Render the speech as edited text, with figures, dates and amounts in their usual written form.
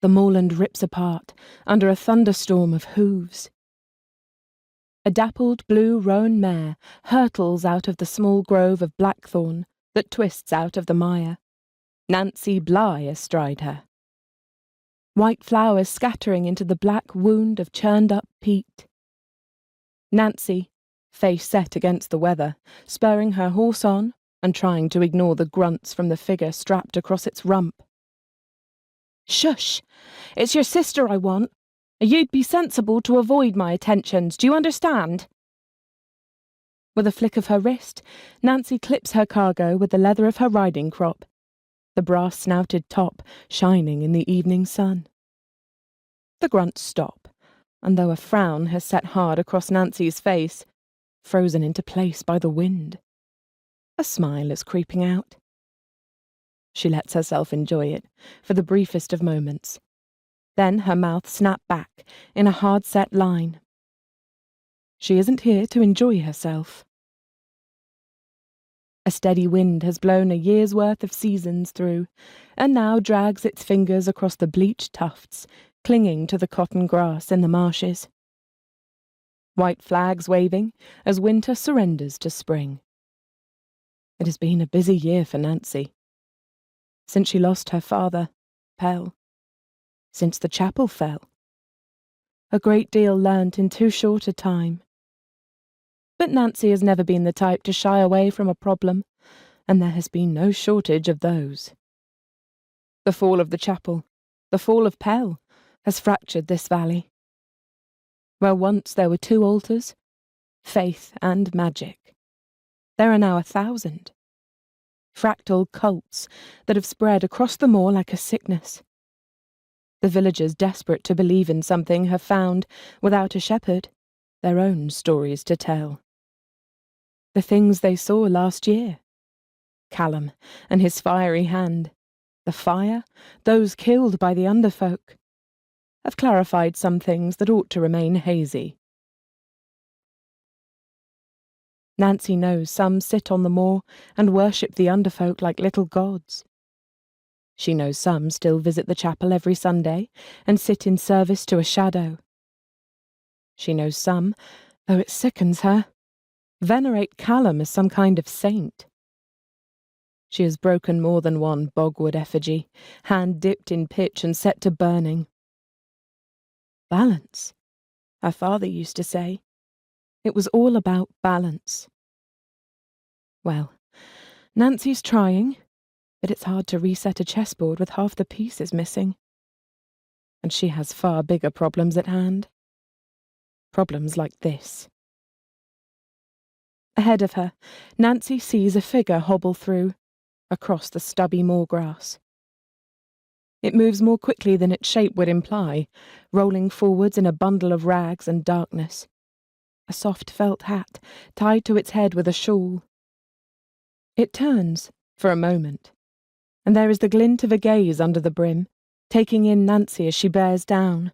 The moorland rips apart under a thunderstorm of hooves. A dappled blue roan mare hurtles out of the small grove of blackthorn that twists out of the mire, Nancy Bligh astride her. White flowers scattering into the black wound of churned-up peat. Nancy, face set against the weather, spurring her horse on and trying to ignore the grunts from the figure strapped across its rump. "Shush! It's your sister I want. You'd be sensible to avoid my attentions, do you understand?" With a flick of her wrist, Nancy clips her cargo with the leather of her riding crop, the brass-snouted top shining in the evening sun. The grunts stop, and though a frown has set hard across Nancy's face, frozen into place by the wind, a smile is creeping out. She lets herself enjoy it for the briefest of moments. Then her mouth snapped back in a hard-set line. She isn't here to enjoy herself. A steady wind has blown a year's worth of seasons through, and now drags its fingers across the bleached tufts, clinging to the cotton grass in the marshes. White flags waving as winter surrenders to spring. It has been a busy year for Nancy. Since she lost her father, Pell. Since the chapel fell. A great deal learnt in too short a time. But Nancy has never been the type to shy away from a problem, and there has been no shortage of those. The fall of the chapel, the fall of Pell, has fractured this valley. Where once there were 2 altars, faith and magic, there are now 1,000. Fractal cults that have spread across the moor like a sickness. The villagers desperate to believe in something have found, without a shepherd, their own stories to tell. The things they saw last year. Callum and his fiery hand, the fire, those killed by the underfolk, have clarified some things that ought to remain hazy. Nancy knows some sit on the moor and worship the underfolk like little gods. She knows some still visit the chapel every Sunday and sit in service to a shadow. She knows some, though it sickens her, venerate Callum as some kind of saint. She has broken more than one bogwood effigy, hand dipped in pitch and set to burning. Balance, her father used to say. It was all about balance. Well, Nancy's trying, but it's hard to reset a chessboard with half the pieces missing. And she has far bigger problems at hand. Problems like this. Ahead of her, Nancy sees a figure hobble through, across the stubby moor grass. It moves more quickly than its shape would imply, rolling forwards in a bundle of rags and darkness. A soft felt hat, tied to its head with a shawl. It turns, for a moment, and there is the glint of a gaze under the brim, taking in Nancy as she bears down,